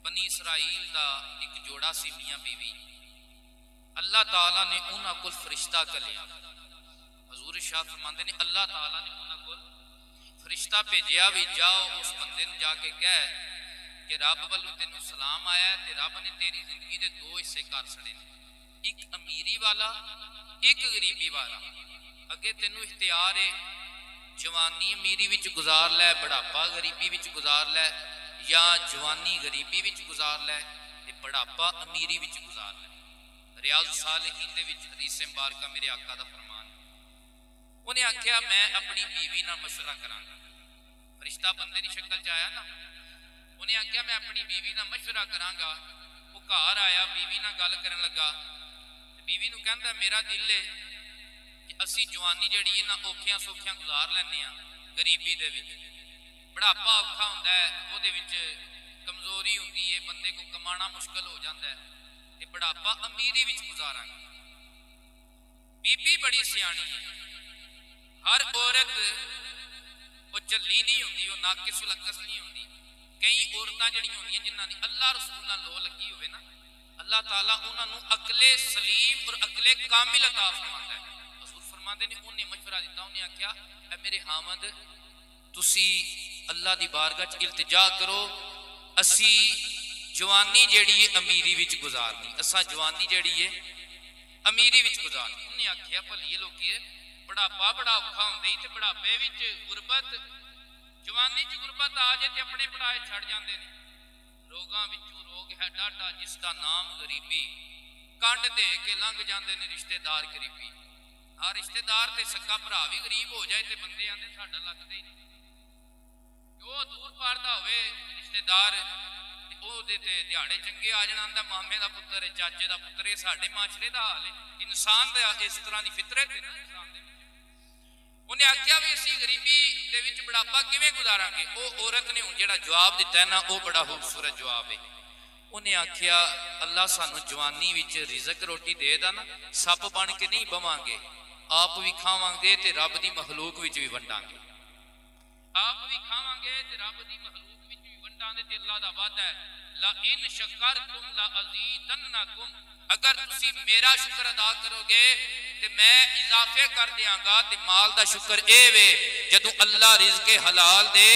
بنی اسرائیل دا ایک جوڑا سی میاں بیوی. اللہ تعالیٰ نے انہاں کو فرشتہ کلیا. حضور شاہ فرماندے نے اللہ تعالیٰ نے انہاں کو فرشتہ بھیجیا بھی جاؤ اس بندے نے جا کے کہے کہ رب والوں تینوں سلام آیا ہے تے رب نے تیری زندگی دے دو حصے کر چھڑے نے, ایک امیری والا ایک غریبی والا. اگے تینوں اختیار ہے جوانی امیری وچ گزار لے, بڑھاپا غریبی وچ گزار لے, یا جوانی غریبی وچ گزار لے تے بڑھاپا امیری وچ گزار لے. ریاض الصالحین دے وچ حدیث مبارکہ میرے آقا دا فرمان. انہیں آکھیا میں اپنی بیوی نال مشورہ کراں گا. فرشتہ بندے دی شکل چ آیا نا. انہیں آکھیا میں اپنی بیوی نال مشورہ کراں گا. وہ گھر آیا, بیوی نال گل کرن لگا. بیوی نو کہندا میرا دل ہے کہ اسی جوانی جڑی ہے نا اوکھیاں سوکھیاں گزار لینے ہاں غریبی دے وچ. بڑھاپا اوکھا ہوندا ہے, او دے وچ کمزوری ہوندی ہے, بندے کو کمانا مشکل ہو جاندا ہے, تے بڑھاپا امیری وچ گزاراں گا. بی بی بڑی سیانی ہے. ہر عورت وہ جلی نہیں ہوندی, وہ ناقص العقل نہیں ہوندی. کئی عورتاں جڑیاں ہوندیاں جنہاں دی اللہ رسول نال لو لگی ہوئے نا, اللہ تعالیٰ انہاں نو عقل سلیم اور عقل کامل عطا فرماتا ہے. حضور فرماندے نے انہیں مشورہ دیتا, انہیں آکھیا اے میرے خاوند تسی اللہ دی بارگاہ چ التجا کرو, اسی جوانی جیڑی ہے امیری وچ گزارنی, اساں جوانی جیڑی ہے امیری وچ گزارنی. انہیں آکھیا بھلیے لوکیے بڑھاپا بڑا اوکھا ہوندے تے بڑھاپے وچ غربت, جوانی چ غربت آ جائے تے اپنے پڑھائے چھڑ جاندے نے. روگاں وچوں روگ ہے ڈاڈا جس دا نام غریبی, کنڈ دے کے لنگ جاندے نے رشتہ دار غریبی. ہر رشتہ دار تے سکا بھرا بھی غریب ہو جائے تے بندے آندے ساڈا لگدے ہی نہیں. جو دور پار دا ہوئے رشتہ دار او دے تے دیہاڑے چنگے آ جانا, آندا مامے دا پتر ہے, چاچے دا پتر ہے. ساڈے معاشرے دا حال ہے, انسان دا اس طرح دی فطرت ہے نا انسان دے. انہیں آکھیا بھی اسی غریبی دے وچ بڑھاپا کیویں گزاراں گے. او عورت نے ہن جڑا جواب دتا ہے نا او بڑا خوبصورت جواب ہے. انہیں آکھیا اللہ سانو جوانی وچ رزق روٹی دے دا نا, سپ بن کے نہیں بواں گے, آپ بھی کھاواں گے تے رب دی مخلوق وچ بھی ونڈاں گے. آپ بھی کھاواں گے تے رب دی مخلوق وچ بھی ونڈاں گے. تے اللہ دا وعدہ ہے لا ان شکرتم لا ازیدنکم, اگر تسی میرا شکر ادا کرو گے تے میں اضافے کر دیاں گا. تے مال دا شکر اے وے جدوں اللہ رزق حلال دے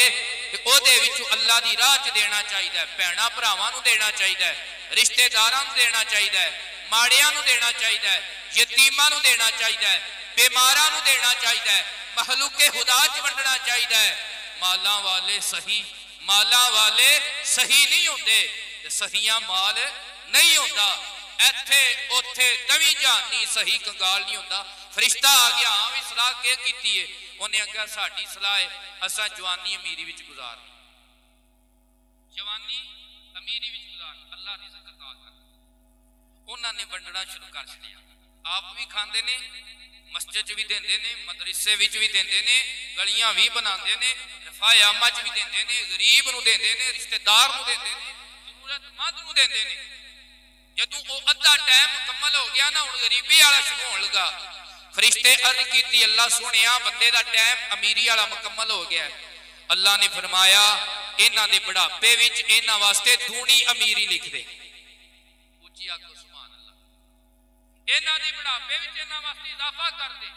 تے او دے وچوں اللہ دی راہ چ دینا چاہیدا ہے, بھیڑاں بھراواں نو دینا چاہیدا ہے, رشتہ داراں نو دینا چاہیدا ہے, ماڑیاں نو دینا چاہیدا ہے, یتیماں نو دینا چاہیدا ہے, بیماراں نو دینا چاہیدا ہے, مخلوق خدا چ ونڈنا چاہیدا ہے. مالاں والے صحیح, مالاں والے صحیح نہیں ہوندے تے صحیحاں مال نہیں ہوندا. ایتھے اوتھے دویں جہانی صحیح کنگال نہیں ہوندا. فرشتہ آ گیا, ہاں بھی صلاح کے کیتی ہے. انہیں آگیا ساڑھی صلاح ہے اساں جوانی امیری وچ گزارنی, جوانی امیری وچ گزارنی, اللہ رزق عطا کر. انہاں نے ونڈنا شروع کر چھڈیا. آپ بھی کھاندے نے, مسجد بھی دیندے نے, مدرسے وچ بھی دیندے نے, گلیاں بھی بناندے نے, رفاع عامہ چ بھی دیندے نے, غریب نو دیندے نے, رشتہ دار نو دیندے نے, ضرورت مند نو دیندے نے. جدوں او ادھا ٹائم مکمل ہو گیا نا, ہن غریبی والا شروع ہون لگا. فرشتے عرض کیتی اللہ سونیا بندے دا ٹائم امیری والا مکمل ہو گیا. اللہ نے فرمایا انہاں دے بڑھاپے وچ انہاں واسطے دونی امیری لکھ دے. اونچی آکھو سبحان اللہ. انہاں دے بڑھاپے وچ انہاں واسطے اضافہ کر دے.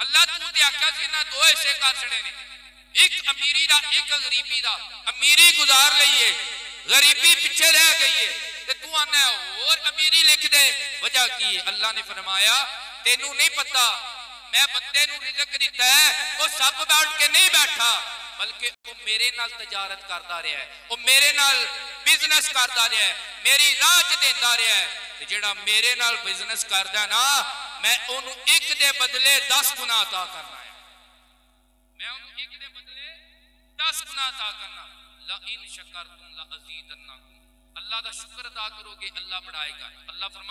اللہ تو تے آکھیا سی انہاں دو حصے کر چھڑے نے, ایک امیری دا ایک غریبی دا. امیری گزار لئیے, غریبی پیچھے رہ گئی ہے تے تو آنا اور امیری لکھ دے. وجہ کی ہے؟ اللہ نے فرمایا تینوں نہیں پتا میں بندے نو رزق دیتا ہے وہ سب بیٹھ کے نہیں بیٹھا, بلکہ وہ میرے نال تجارت کرتا رہا ہے, وہ میرے نال بزنس کرتا رہا ہے, میری راہ چ دیندا رہا ہے. تے جڑا میرے نال بزنس کردا نا میں اونوں ایک دے بدلے 10 گنا عطا کرنا ہے. میں اونوں ایک دے بدلے 10 گنا عطا کرنا. لا ان شکرتم لا ازیدنکم, اللہ دا شکر ادا کرو گے اللہ بڑھائے گا. اللہ فرماتا